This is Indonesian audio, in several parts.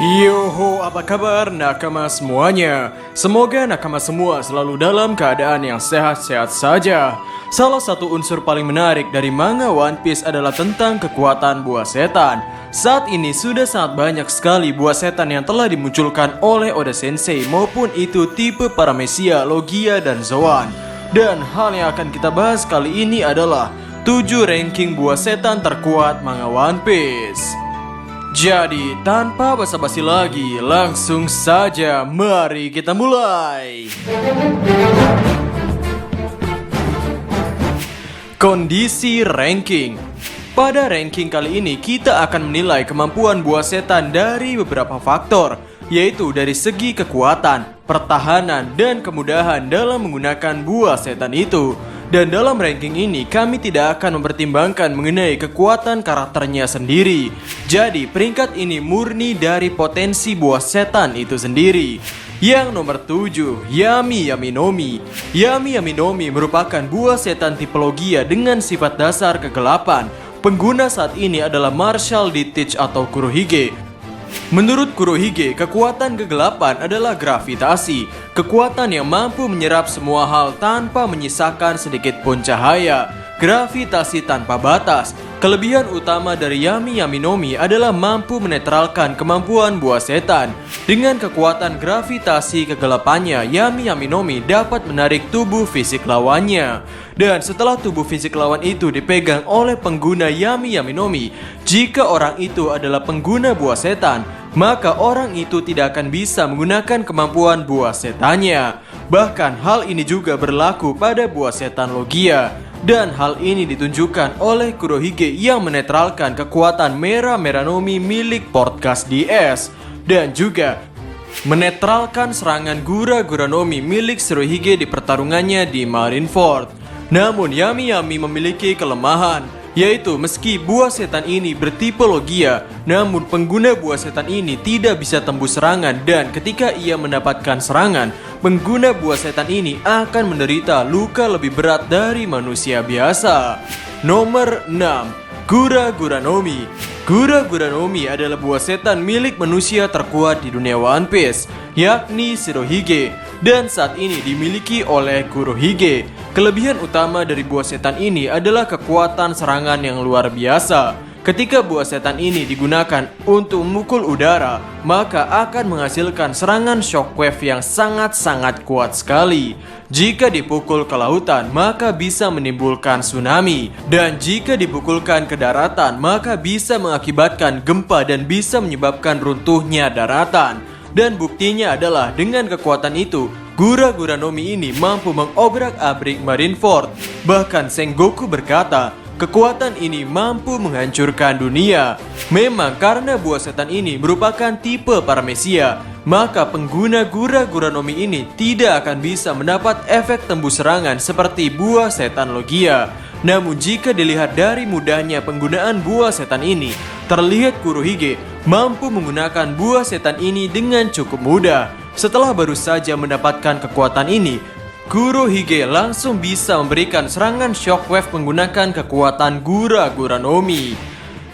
Yoho, apa kabar nakama semuanya? Semoga nakama semua selalu dalam keadaan yang sehat-sehat saja. Salah satu unsur paling menarik dari manga One Piece adalah tentang kekuatan buah setan. Saat ini sudah sangat banyak sekali buah setan yang telah dimunculkan oleh Oda Sensei, maupun itu tipe Paramecia, Logia, dan Zoan. Dan hal yang akan kita bahas kali ini adalah 7 ranking buah setan terkuat manga One Piece. Jadi, tanpa basa-basi lagi, langsung saja mari kita mulai. Kondisi ranking. Pada ranking kali ini, kita akan menilai kemampuan buah setan dari beberapa faktor, yaitu dari segi kekuatan, pertahanan, dan kemudahan dalam menggunakan buah setan itu. Dan dalam ranking ini kami tidak akan mempertimbangkan mengenai kekuatan karakternya sendiri. Jadi peringkat ini murni dari potensi buah setan itu sendiri. Yang nomor 7, Yami Yaminomi. Yami Yaminomi merupakan buah setan tipe Logia dengan sifat dasar kegelapan. Pengguna saat ini adalah Marshal Ditich atau Kurohige. Menurut Kurohige, kekuatan kegelapan adalah gravitasi, kekuatan yang mampu menyerap semua hal tanpa menyisakan sedikit pun cahaya. Gravitasi tanpa batas. Kelebihan utama dari Yami Yaminomi adalah mampu menetralkan kemampuan buah setan. Dengan kekuatan gravitasi kegelapannya, Yami Yaminomi dapat menarik tubuh fisik lawannya. Dan setelah tubuh fisik lawan itu dipegang oleh pengguna Yami Yaminomi, jika orang itu adalah pengguna buah setan, maka orang itu tidak akan bisa menggunakan kemampuan buah setannya. Bahkan hal ini juga berlaku pada buah setan Logia. Dan hal ini ditunjukkan oleh Kurohige yang menetralkan kekuatan Mera Meranomi milik Portgas DS. Dan juga menetralkan serangan Gura Guranomi milik Shirohige di pertarungannya di Marineford. Namun Yami Yami memiliki kelemahan, yaitu meski buah setan ini bertipe Logia, namun pengguna buah setan ini tidak bisa tembus serangan, dan ketika ia mendapatkan serangan, pengguna buah setan ini akan menderita luka lebih berat dari manusia biasa. Nomor 6, Gura Guranomi. Gura Guranomi adalah buah setan milik manusia terkuat di dunia One Piece, yakni Shirohige, dan saat ini dimiliki oleh Kurohige. Kelebihan utama dari buah setan ini adalah kekuatan serangan yang luar biasa. Ketika buah setan ini digunakan untuk memukul udara, maka akan menghasilkan serangan shockwave yang sangat-sangat kuat sekali. Jika dipukul ke lautan, maka bisa menimbulkan tsunami. Dan jika dipukulkan ke daratan, maka bisa mengakibatkan gempa dan bisa menyebabkan runtuhnya daratan. Dan buktinya adalah dengan kekuatan itu, Gura Guranomi ini mampu mengobrak-abrik Marineford. Bahkan Sengoku berkata, kekuatan ini mampu menghancurkan dunia. Memang karena buah setan ini merupakan tipe Paramecia, maka pengguna Gura Guranomi ini tidak akan bisa mendapat efek tembus serangan seperti buah setan Logia. Namun jika dilihat dari mudahnya penggunaan buah setan ini, terlihat Kurohige mampu menggunakan buah setan ini dengan cukup mudah. Setelah baru saja mendapatkan kekuatan ini, Kurohige langsung bisa memberikan serangan shockwave menggunakan kekuatan Gura Guranomi.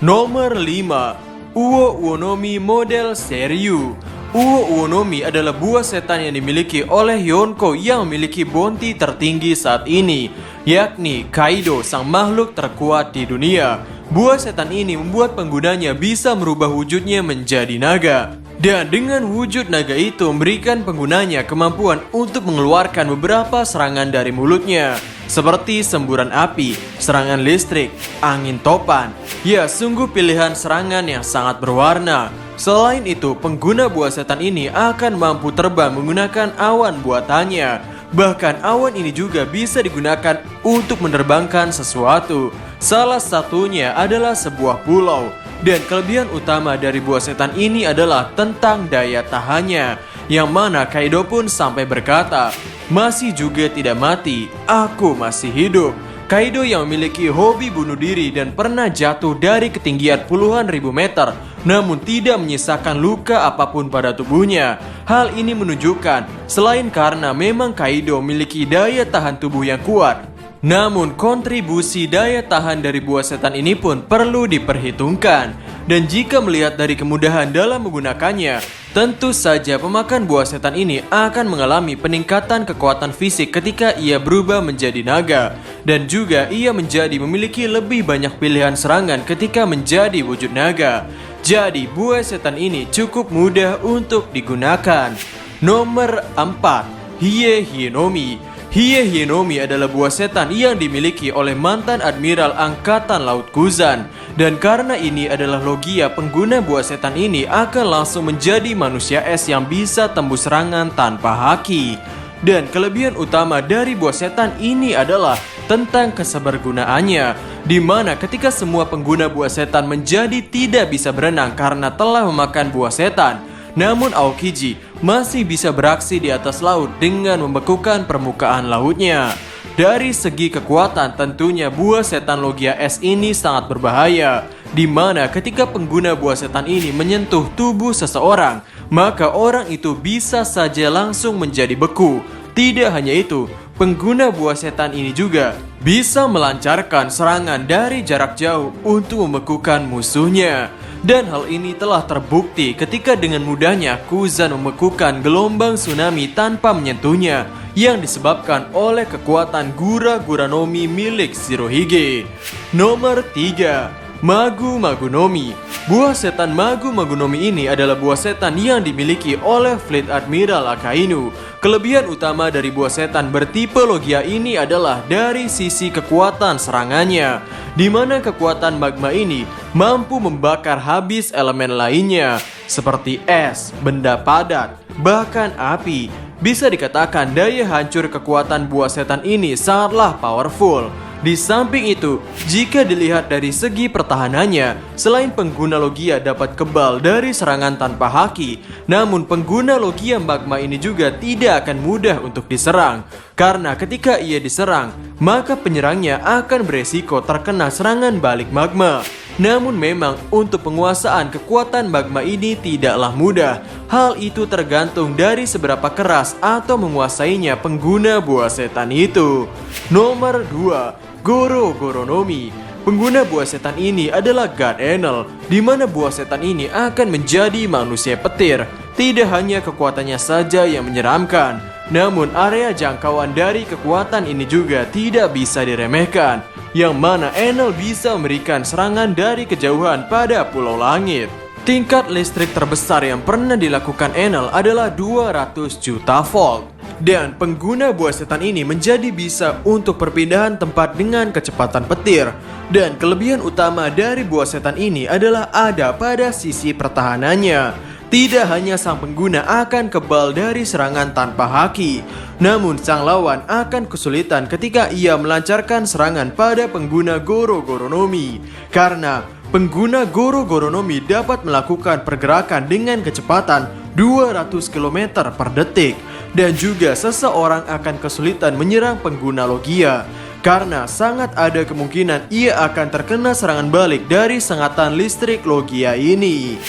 Nomor 5, Uo Uonomi model Seryu. Uo Uonomi adalah buah setan yang dimiliki oleh Yonko yang memiliki bounty tertinggi saat ini, yakni Kaido, sang makhluk terkuat di dunia. Buah setan ini membuat penggunanya bisa merubah wujudnya menjadi naga. Dan dengan wujud naga itu memberikan penggunanya kemampuan untuk mengeluarkan beberapa serangan dari mulutnya, seperti semburan api, serangan listrik, angin topan. Ya, sungguh pilihan serangan yang sangat berwarna. Selain itu, pengguna buah setan ini akan mampu terbang menggunakan awan buatannya. Bahkan awan ini juga bisa digunakan untuk menerbangkan sesuatu. Salah satunya adalah sebuah pulau. Dan kelebihan utama dari buah setan ini adalah tentang daya tahannya, yang mana Kaido pun sampai berkata, masih juga tidak mati, aku masih hidup. Kaido yang memiliki hobi bunuh diri dan pernah jatuh dari ketinggian puluhan ribu meter, namun tidak menyisakan luka apapun pada tubuhnya. Hal ini menunjukkan, selain karena memang Kaido memiliki daya tahan tubuh yang kuat, namun kontribusi daya tahan dari buah setan ini pun perlu diperhitungkan. Dan jika melihat dari kemudahan dalam menggunakannya, tentu saja pemakan buah setan ini akan mengalami peningkatan kekuatan fisik ketika ia berubah menjadi naga. Dan juga ia menjadi memiliki lebih banyak pilihan serangan ketika menjadi wujud naga. Jadi buah setan ini cukup mudah untuk digunakan. Nomor 4, Hie Hie Nomi. Hie Hie Nomi adalah buah setan yang dimiliki oleh mantan Admiral Angkatan Laut Kuzan. Dan karena ini adalah logia, pengguna buah setan ini akan langsung menjadi manusia es yang bisa tembus serangan tanpa haki. Dan kelebihan utama dari buah setan ini adalah tentang kesebergunaannya, di mana ketika semua pengguna buah setan menjadi tidak bisa berenang karena telah memakan buah setan, namun Aokiji masih bisa beraksi di atas laut dengan membekukan permukaan lautnya. Dari segi kekuatan, tentunya buah setan logia es ini sangat berbahaya, di mana ketika pengguna buah setan ini menyentuh tubuh seseorang, maka orang itu bisa saja langsung menjadi beku. Tidak hanya itu, pengguna buah setan ini juga bisa melancarkan serangan dari jarak jauh untuk membekukan musuhnya. Dan hal ini telah terbukti ketika dengan mudahnya Kuzan membekukan gelombang tsunami tanpa menyentuhnya, yang disebabkan oleh kekuatan Gura-Gura Nomi milik Shirohige. Nomor 3, Magu Magu Nomi. Buah setan Magu Magu Nomi ini adalah buah setan yang dimiliki oleh Fleet Admiral Akainu. Kelebihan utama dari buah setan bertipe logia ini adalah dari sisi kekuatan serangannya, di mana kekuatan magma ini mampu membakar habis elemen lainnya seperti es, benda padat, bahkan api. Bisa dikatakan daya hancur kekuatan buah setan ini sangatlah powerful. Di samping itu, jika dilihat dari segi pertahanannya, selain pengguna logia dapat kebal dari serangan tanpa haki, namun pengguna logia magma ini juga tidak akan mudah untuk diserang. Karena ketika ia diserang, maka penyerangnya akan beresiko terkena serangan balik magma. Namun memang untuk penguasaan kekuatan magma ini tidaklah mudah. Hal itu tergantung dari seberapa keras atau menguasainya pengguna buah setan itu. Nomor 2, Goro-Goro Nomi. Pengguna buah setan ini adalah God Enel, di mana buah setan ini akan menjadi manusia petir. Tidak hanya kekuatannya saja yang menyeramkan, namun area jangkauan dari kekuatan ini juga tidak bisa diremehkan, yang mana Enel bisa memberikan serangan dari kejauhan pada Pulau Langit. Tingkat listrik terbesar yang pernah dilakukan Enel adalah 200 juta volt. Dan pengguna buah setan ini menjadi bisa untuk perpindahan tempat dengan kecepatan petir. Dan kelebihan utama dari buah setan ini adalah ada pada sisi pertahanannya. Tidak hanya sang pengguna akan kebal dari serangan tanpa haki, namun sang lawan akan kesulitan ketika ia melancarkan serangan pada pengguna Goro-Goro Nomi. Karena pengguna Goro-Goro Nomi dapat melakukan pergerakan dengan kecepatan 200 km per detik. Dan juga seseorang akan kesulitan menyerang pengguna logia, karena sangat ada kemungkinan ia akan terkena serangan balik dari sengatan listrik logia ini.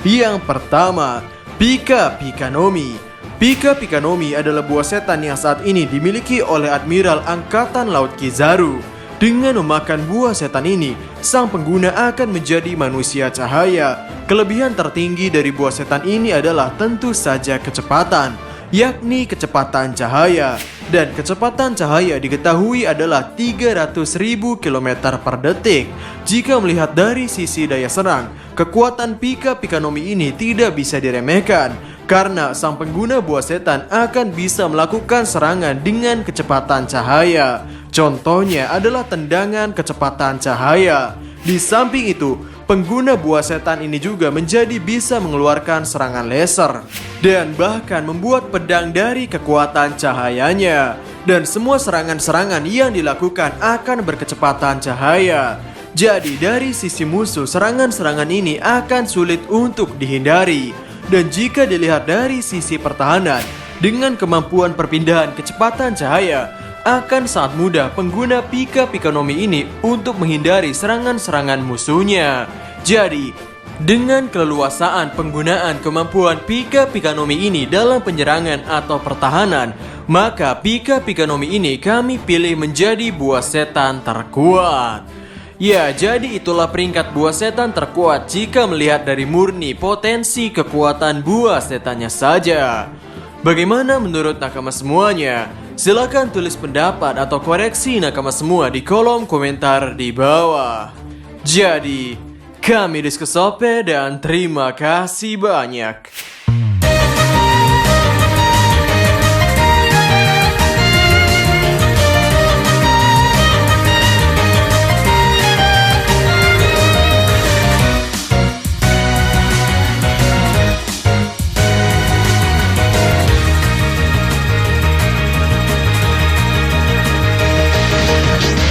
Yang pertama, Pika Pika Nomi. Pika Pika Nomi adalah buah setan yang saat ini dimiliki oleh Admiral Angkatan Laut Kizaru. Dengan memakan buah setan ini, sang pengguna akan menjadi manusia cahaya. Kelebihan tertinggi dari buah setan ini adalah tentu saja kecepatan, yakni kecepatan cahaya. Dan kecepatan cahaya diketahui adalah 300.000 km per detik. Jika melihat dari sisi daya serang, kekuatan Pika Pika Nomi ini tidak bisa diremehkan, karena sang pengguna buah setan akan bisa melakukan serangan dengan kecepatan cahaya. Contohnya adalah tendangan kecepatan cahaya. Di samping itu, pengguna buah setan ini juga menjadi bisa mengeluarkan serangan laser dan bahkan membuat pedang dari kekuatan cahayanya. Dan semua serangan-serangan yang dilakukan akan berkecepatan cahaya. Jadi dari sisi musuh, serangan-serangan ini akan sulit untuk dihindari. Dan jika dilihat dari sisi pertahanan, dengan kemampuan perpindahan kecepatan cahaya, akan sangat mudah pengguna Pika Pika Nomi ini untuk menghindari serangan-serangan musuhnya. Jadi, dengan keleluasaan penggunaan kemampuan Pika Pika Nomi ini dalam penyerangan atau pertahanan, maka Pika Pika Nomi ini kami pilih menjadi buah setan terkuat. Ya, jadi itulah peringkat buah setan terkuat jika melihat dari murni potensi kekuatan buah setannya saja. Bagaimana menurut nakama semuanya? Silahkan tulis pendapat atau koreksi nakama semua di kolom komentar di bawah. Jadi, kami Diskusope dan terima kasih banyak.